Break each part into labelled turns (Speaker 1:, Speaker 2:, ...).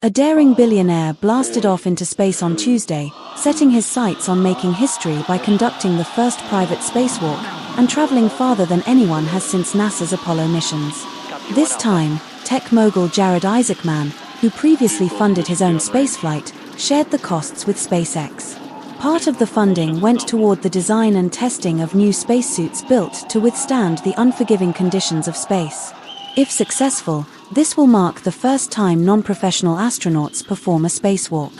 Speaker 1: A daring billionaire blasted off into space on Tuesday, setting his sights on making history by conducting the first private spacewalk and traveling farther than anyone has since NASA's Apollo missions. This time, tech mogul Jared Isaacman, who previously funded his own spaceflight, shared the costs with SpaceX. Part of the funding went toward the design and testing of new spacesuits built to withstand the unforgiving conditions of space. If successful, this will mark the first time non-professional astronauts perform a spacewalk.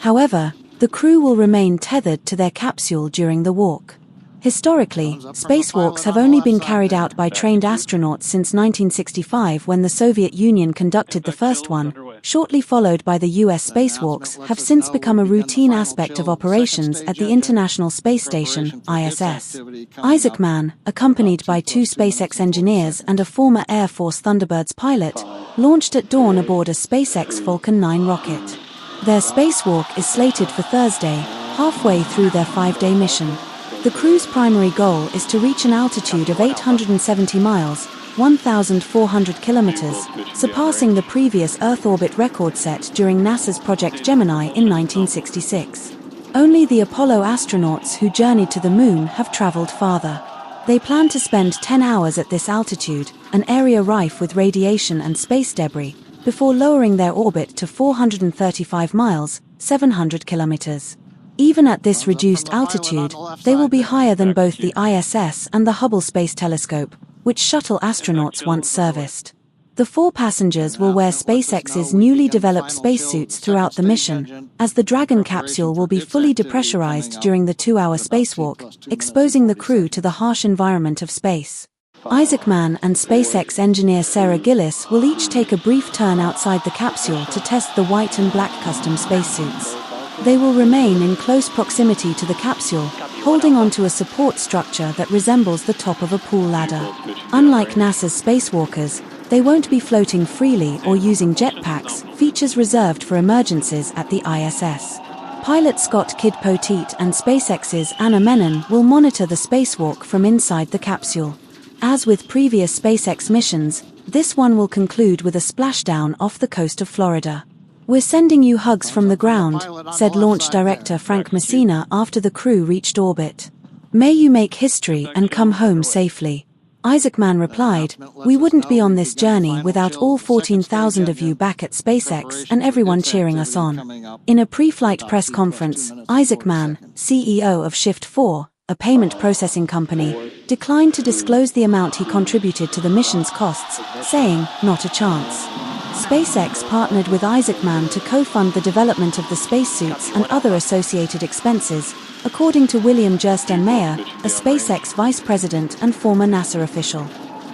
Speaker 1: However, the crew will remain tethered to their capsule during the walk. Historically, spacewalks have only been carried out by trained astronauts since 1965, when the Soviet Union conducted the first one. Shortly followed by the US spacewalks have since become a routine aspect of operations at the International Space Station, ISS. Isaacman, accompanied by 2 SpaceX engineers and a former Air Force Thunderbirds pilot, launched at dawn aboard a SpaceX Falcon 9 rocket. Their spacewalk is slated for Thursday, halfway through their 5-day mission. The crew's primary goal is to reach an altitude of 870 miles, 1,400 kilometers, surpassing the previous Earth orbit record set during NASA's Project Gemini in 1966. Only the Apollo astronauts who journeyed to the moon have traveled farther. They plan to spend 10 hours at this altitude, an area rife with radiation and space debris, before lowering their orbit to 435 miles, 700 kilometers. Even at this reduced altitude, they will be higher than both the ISS and the Hubble Space Telescope, which shuttle astronauts once serviced. The 4 passengers will wear SpaceX's newly developed spacesuits throughout the mission, as the Dragon capsule will be fully depressurized during the 2-hour spacewalk, exposing the crew to the harsh environment of space. Isaacman and SpaceX engineer Sarah Gillis will each take a brief turn outside the capsule to test the white and black custom spacesuits. They will remain in close proximity to the capsule, holding onto a support structure that resembles the top of a pool ladder. Unlike NASA's spacewalkers, they won't be floating freely or using jetpacks, features reserved for emergencies at the ISS. Pilot Scott Kidd Poteet and SpaceX's Anna Menon will monitor the spacewalk from inside the capsule. As with previous SpaceX missions, this one will conclude with a splashdown off the coast of Florida. "We're sending you hugs from the ground," said launch director Frank Messina after the crew reached orbit. "May you make history and come home safely." Isaacman replied, "We wouldn't be on this journey without all 14,000 of you back at SpaceX and everyone cheering us on." In a pre-flight press conference, Isaacman, CEO of Shift4, a payment processing company, declined to disclose the amount he contributed to the mission's costs, saying, "Not a chance." SpaceX partnered with Isaacman to co-fund the development of the spacesuits and other associated expenses, according to William Gerstenmaier, a SpaceX vice president and former NASA official.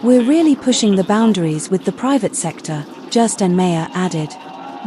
Speaker 1: "We're really pushing the boundaries with the private sector," Gerstenmaier added.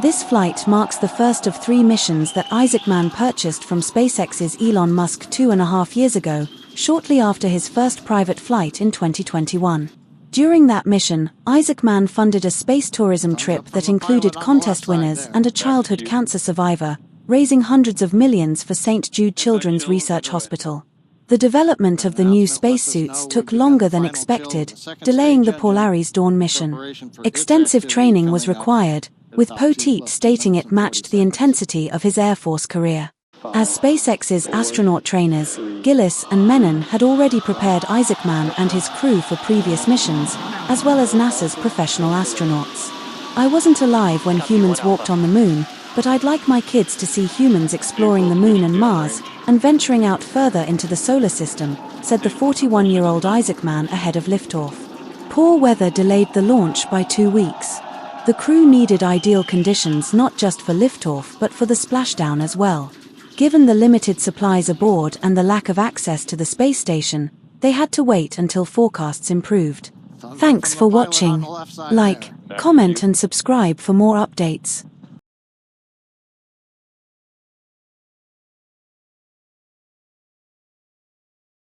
Speaker 1: This flight marks the first of 3 missions that Isaacman purchased from SpaceX's Elon Musk 2.5 years ago, shortly after his first private flight in 2021. During that mission, Isaacman funded a space tourism trip that included contest winners and a childhood cancer survivor, raising hundreds of millions for St. Jude Children's Research Hospital. The development of the new spacesuits took longer than expected, delaying the Polaris Dawn mission. Extensive training was required, with Poteet stating it matched the intensity of his Air Force career. As SpaceX's astronaut trainers, Gillis and Menon had already prepared Isaacman and his crew for previous missions, as well as NASA's professional astronauts. "I wasn't alive when humans walked on the moon, but I'd like my kids to see humans exploring the moon and Mars, and venturing out further into the solar system," said the 41-year-old Isaacman ahead of liftoff. Poor weather delayed the launch by 2 weeks. The crew needed ideal conditions not just for liftoff but for the splashdown as well. Given the limited supplies aboard and the lack of access to the space station, they had to wait until forecasts improved. Thanks for watching. Like, comment and subscribe for more updates.